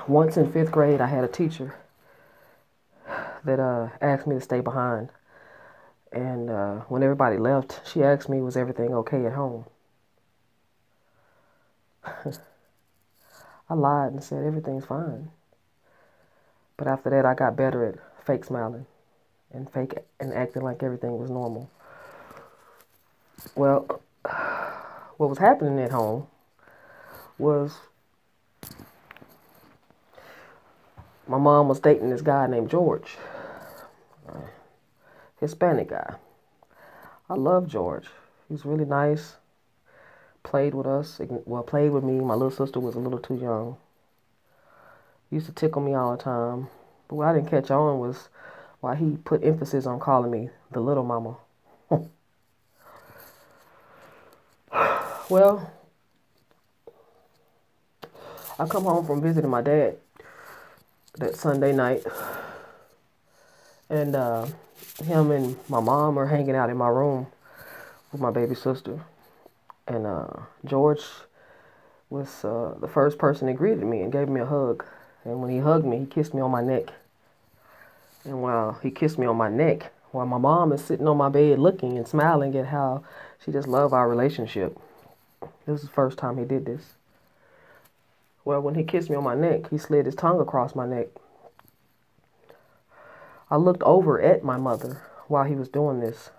Once in fifth grade, I had a teacher that asked me to stay behind. And when everybody left, she asked me, was everything okay at home? I lied and said, everything's fine. But after that, I got better at fake smiling and acting like everything was normal. Well, what was happening at home was my mom was dating this guy named George, Hispanic guy. I love George. He's really nice. Played with us. Well, played with me. My little sister was a little too young. Used to tickle me all the time. But what I didn't catch on was why he put emphasis on calling me the little mama. Well, I come home from visiting my dad that Sunday night, and him and my mom are hanging out in my room with my baby sister. And George was the first person that greeted me and gave me a hug. And when he hugged me, he kissed me on my neck. And while he kissed me on my neck, while my mom is sitting on my bed looking and smiling at how she just loved our relationship. This is the first time he did this. Well, when he kissed me on my neck, he slid his tongue across my neck. I looked over at my mother while he was doing this.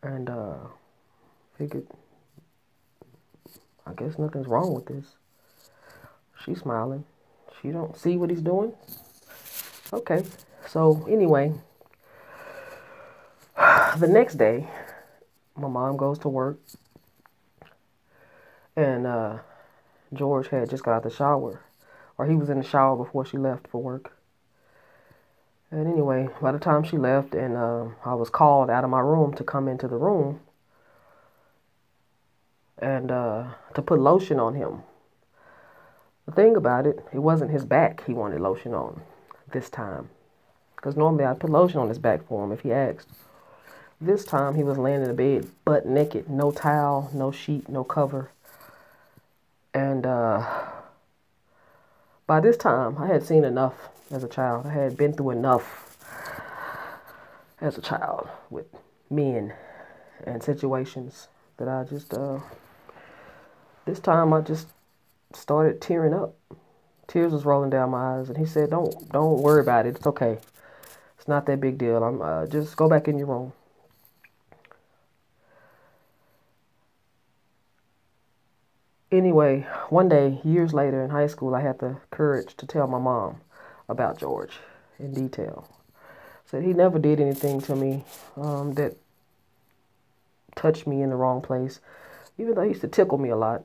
And figured, I guess nothing's wrong with this. She's smiling. She don't see what he's doing. Okay. So anyway, the next day, my mom goes to work. And George had just got out the shower. Or he was in the shower before she left for work. And anyway, by the time she left and I was called out of my room to come into the room and to put lotion on him. The thing about it, it wasn't his back he wanted lotion on this time. Because normally I'd put lotion on his back for him if he asked. This time he was laying in the bed butt naked, no towel, no sheet, no cover. And by this time I had seen enough as a child. I had been through enough as a child with men and situations that I just, this time I just started tearing up. Tears was rolling down my eyes, and he said, "Don't worry about it. It's okay. It's not that big deal. I'm just go back in your room." Anyway, one day, years later in high school, I had the courage to tell my mom about George in detail. Said he never did anything to me that touched me in the wrong place, even though he used to tickle me a lot.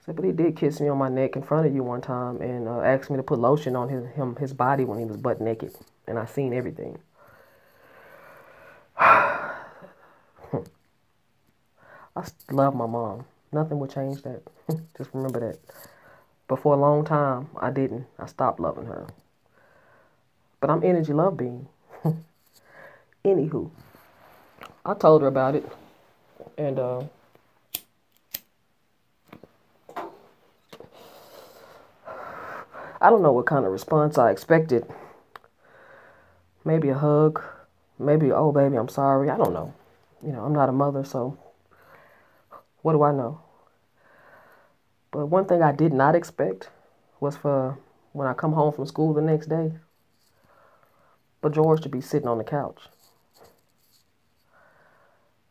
Said, but he did kiss me on my neck in front of you one time and asked me to put lotion on his body when he was butt naked, and I seen everything. I love my mom. Nothing would change that. Just remember that. But for a long time, I didn't. I stopped loving her. But I'm energy love being. Anywho, I told her about it, and I don't know what kind of response I expected. Maybe a hug, maybe, oh baby, I'm sorry. I don't know. You know, I'm not a mother, so what do I know? But one thing I did not expect was for when I come home from school the next day, for George to be sitting on the couch.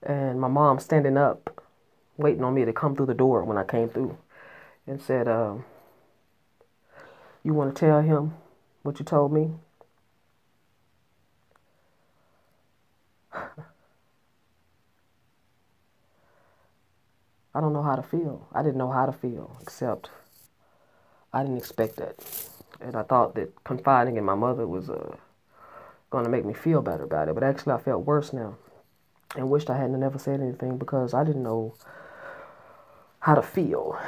And my mom standing up, waiting on me to come through the door when I came through, and said, "You want to tell him what you told me?" I don't know how to feel. I didn't know how to feel, except I didn't expect that. And I thought that confiding in my mother was going to make me feel better about it. But actually, I felt worse now and wished I hadn't never said anything because I didn't know how to feel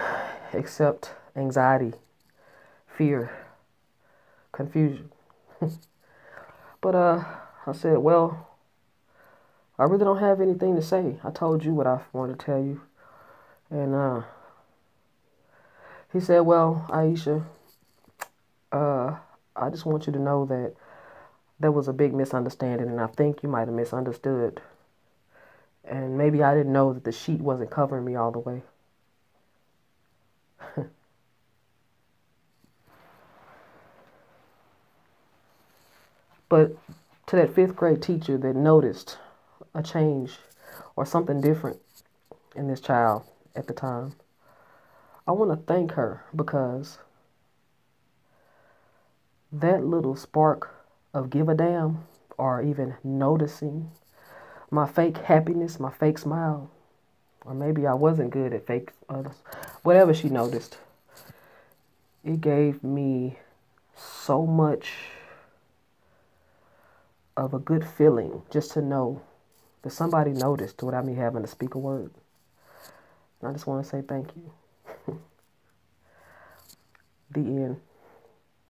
except anxiety, fear, confusion. But I said, well, I really don't have anything to say. I told you what I wanted to tell you. And He said, well, Aisha, I just want you to know that there was a big misunderstanding, and I think you might have misunderstood. And maybe I didn't know that the sheet wasn't covering me all the way. But to that fifth grade teacher that noticed a change or something different in this child at the time, I want to thank her because that little spark of give a damn or even noticing my fake happiness, my fake smile, or maybe I wasn't good at fake whatever she noticed, it gave me so much of a good feeling just to know that somebody noticed without me having to speak a word. And I just want to say thank you. The end.